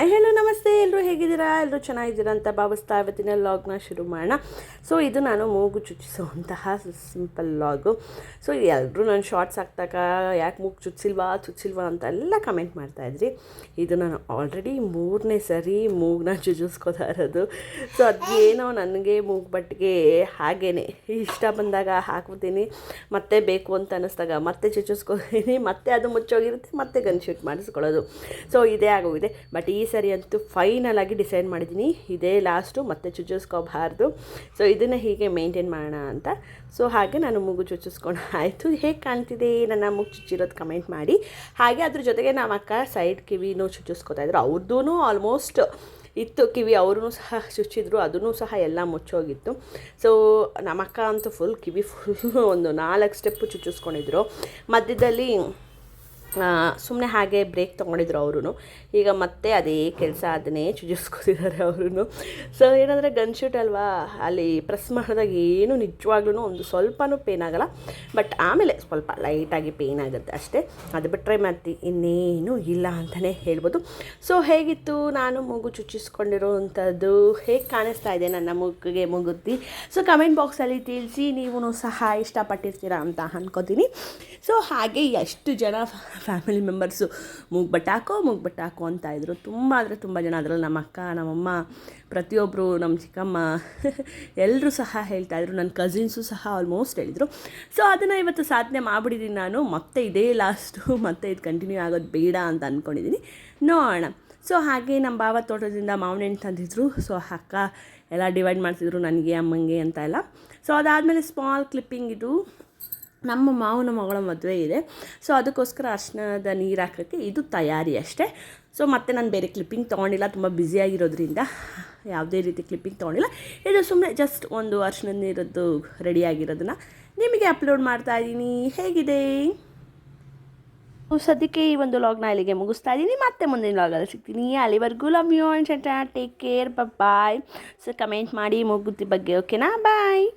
Hi hello ನಮಸ್ತೆ, ಎಲ್ಲರೂ ಹೇಗಿದ್ದೀರಾ? ಎಲ್ಲರೂ ಚೆನ್ನಾಗಿದ್ದೀರಾ ಅಂತ ಭಾವಿಸ್ತಾ ಇವತ್ತಿನ ಲಾಗ್ನ ಶುರು ಮಾಡೋಣ. ಸೊ ಇದು ನಾನು ಮೂಗು ಚುಚ್ಚಿಸುವಂತಹ ಸಿಂಪಲ್ ಲಾಗು. ಸೊ ಎಲ್ಲರೂ ನಾನು ಶಾರ್ಟ್ಸ್ ಹಾಕ್ದಾಗ ಯಾಕೆ ಮೂಗು ಚುಚ್ಚಿಲ್ವಾ ಅಂತ ಎಲ್ಲ ಕಮೆಂಟ್ ಮಾಡ್ತಾಯಿದ್ರಿ. ಇದು ನಾನು ಆಲ್ರೆಡಿ 3ನೇ ಸರಿ ಮೂಗನ್ನ ಚುಚ್ಚಿಸ್ಕೋತಾ ಇರೋದು. ಸೊ ಅದೇನೋ ನನಗೆ ಮೂಗು ಬಟ್ಟಿಗೆ ಹಾಗೇ ಇಷ್ಟ ಬಂದಾಗ ಹಾಕ್ಬಿಡ್ತೀನಿ, ಮತ್ತೆ ಬೇಕು ಅಂತ ಅನ್ನಿಸ್ದಾಗ ಮತ್ತೆ ಚುಚ್ಚಿಸ್ಕೊತೀನಿ, ಮತ್ತೆ ಅದು ಮುಚ್ಚೋಗಿರುತ್ತೆ, ಮತ್ತೆ ಗನ್ ಶೂಟ್ ಮಾಡಿಸ್ಕೊಳ್ಳೋದು. ಸೊ ಇದೇ ಆಗೋಗಿದೆ. ಬಟ್ ಈ ಸರಿ ಅಂತೂ ಫೈನಲ್ ಆಗಿ ಡಿಸೈಡ್ ಮಾಡಿದ್ದೀನಿ, ಇದೇ ಲಾಸ್ಟು, ಮತ್ತೆ ಚುಚ್ಚಿಸ್ಕೋಬಾರ್ದು. ಸೊ ಇದನ್ನು ಹೀಗೆ ಮೇಂಟೈನ್ ಮಾಡೋಣ ಅಂತ. ಸೊ ಹಾಗೆ ನಾನು ಮೂಗು ಚುಚ್ಚಿಸ್ಕೊಂಡು ಆಯಿತು. ಹೇಗೆ ಕಾಣ್ತಿದೆ ನನ್ನ ಮೂಗು ಚುಚ್ಚಿರೋದು ಕಮೆಂಟ್ ಮಾಡಿ. ಹಾಗೆ ಅದ್ರ ಜೊತೆಗೆ ನಮ್ಮ ಅಕ್ಕ ಸೈಡ್ ಕಿವಿನೂ ಚುಚ್ಚಿಸ್ಕೊತಾಯಿದ್ರು. ಅವ್ರದ್ದೂ ಆಲ್ಮೋಸ್ಟ್ ಇತ್ತು ಕಿವಿ, ಅವ್ರೂ ಸಹ ಚುಚ್ಚಿದ್ರು, ಅದೂ ಸಹ ಎಲ್ಲ ಮುಚ್ಚೋಗಿತ್ತು. ಸೊ ನಮ್ಮ ಅಕ್ಕ ಅಂತೂ ಫುಲ್ ಕಿವಿ ಒಂದು 4 ಸ್ಟೆಪ್ಪು ಚುಚ್ಚಿಸ್ಕೊಂಡಿದ್ರು. ಮಧ್ಯದಲ್ಲಿ ಸುಮ್ಮನೆ ಹಾಗೆ ಬ್ರೇಕ್ ತೊಗೊಂಡಿದ್ರು ಅವರು. ಈಗ ಮತ್ತೆ ಅದೇ ಕೆಲಸ, ಅದನ್ನೇ ಚುಚ್ಚಿಸ್ಕೊತಿದ್ದಾರೆ ಅವರು. ಸೊ ಏನಂದರೆ ಗನ್ ಶೂಟ್ ಅಲ್ವಾ, ಅಲ್ಲಿ ಪ್ರೆಸ್ ಮಾಡಿದಾಗ ಏನು ನಿಜವಾಗ್ಲೂ ಒಂದು ಸ್ವಲ್ಪನೂ ಪೇನ್ ಆಗೋಲ್ಲ. ಬಟ್ ಆಮೇಲೆ ಸ್ವಲ್ಪ ಲೈಟಾಗಿ ಪೇನ್ ಆಗುತ್ತೆ ಅಷ್ಟೇ. ಅದು ಬಿಟ್ಟರೆ ಮತ್ತೆ ಇನ್ನೇನು ಇಲ್ಲ ಅಂತಲೇ ಹೇಳ್ಬೋದು. ಸೊ ಹೇಗಿತ್ತು ನಾನು ಮೂಗು ಚುಚ್ಚಿಸ್ಕೊಂಡಿರೋವಂಥದ್ದು? ಹೇಗೆ ಕಾಣಿಸ್ತಾ ಇದೆ ನನ್ನ ಮೂಗಿಗೆ ಮೂಗುತ್ತಿ? ಸೊ ಕಮೆಂಟ್ ಬಾಕ್ಸಲ್ಲಿ ತಿಳಿಸಿ. ನೀವು ಸಹ ಇಷ್ಟಪಟ್ಟಿರ್ತೀರಾ ಅಂತ ಅಂದ್ಕೋತೀನಿ. ಸೊ ಹಾಗೆ ಎಷ್ಟು ಜನ ಫ್ಯಾಮಿಲಿ ಮೆಂಬರ್ಸು ಮೂಗು ಬಟ್ಟು ಹಾಕು ಅಂತ ಇದ್ದರು. ತುಂಬ ಅಂದರೆ ತುಂಬ ಜನ, ಅದರಲ್ಲಿ ನಮ್ಮ ಅಕ್ಕ, ನಮ್ಮಮ್ಮ, ಪ್ರತಿಯೊಬ್ಬರು, ನಮ್ಮ ಚಿಕ್ಕಮ್ಮ ಎಲ್ಲರೂ ಸಹ ಹೇಳ್ತಾಯಿದ್ರು. ನನ್ನ ಕಸಿನ್ಸು ಸಹ ಆಲ್ಮೋಸ್ಟ್ ಹೇಳಿದರು. ಸೊ ಅದನ್ನು ಇವತ್ತು ಸಾಧನೆ ಮಾಡಿಬಿಟ್ಟಿದ್ದೀನಿ ನಾನು. ಮತ್ತೆ ಇದೇ ಲಾಸ್ಟು, ಮತ್ತೆ ಇದು ಕಂಟಿನ್ಯೂ ಆಗೋದು ಬೇಡ ಅಂತ ಅಂದ್ಕೊಂಡಿದ್ದೀನಿ. ನೋಡೋಣ. ಸೊ ಹಾಗೆ ನಮ್ಮ ಭಾವ ತೋಟದಿಂದ ಮಾವಿನ ಹಣ್ಣು ತಂದಿದ್ರು. ಸೊ ಅಕ್ಕ ಎಲ್ಲ ಡಿವೈಡ್ ಮಾಡ್ತಿದ್ರು, ನನಗೆ, ಅಮ್ಮಂಗೆ ಅಂತ ಎಲ್ಲ. ಸೊ ಅದಾದಮೇಲೆ ಸ್ಮಾಲ್ ಕ್ಲಿಪ್ಪಿಂಗ್ ಇದು ನಮ್ಮ ಮಾವನ ಮಗಳ ಮದುವೆ ಇದೆ. ಸೊ ಅದಕ್ಕೋಸ್ಕರ ಅರ್ಶಿಣದ ನೀರು ಹಾಕೋಕ್ಕೆ ಇದು ತಯಾರಿ ಅಷ್ಟೇ. ಸೊ ಮತ್ತೆ ನಾನು ಬೇರೆ ಕ್ಲಿಪ್ಪಿಂಗ್ ತೊಗೊಂಡಿಲ್ಲ, ತುಂಬ ಬ್ಯುಸಿಯಾಗಿರೋದ್ರಿಂದ ಯಾವುದೇ ರೀತಿ ಕ್ಲಿಪ್ಪಿಂಗ್ ತೊಗೊಂಡಿಲ್ಲ. ಇದು ಸುಮ್ಮನೆ ಜಸ್ಟ್ ಒಂದು ಅರ್ಶಿಣದ ನೀರದ್ದು ರೆಡಿಯಾಗಿರೋದನ್ನು ನಿಮಗೆ ಅಪ್ಲೋಡ್ ಮಾಡ್ತಾಯಿದ್ದೀನಿ. ಹೇಗಿದೆ? ಸದ್ಯಕ್ಕೆ ಈ ಒಂದು ಲಾಗ್ನ ಇಲ್ಲಿಗೆ ಮುಗಿಸ್ತಾ ಇದ್ದೀನಿ. ಮತ್ತೆ ಮುಂದಿನ ಲಾಗಲ್ಲಿ ಸಿಗ್ತೀನಿ. ಅಲ್ಲಿವರೆಗೂ love you and take care, bye. So comment ಮಾಡಿ ಮೂಗುತಿ ಬಗ್ಗೆ, ಓಕೆನಾ? ಬಾಯ್.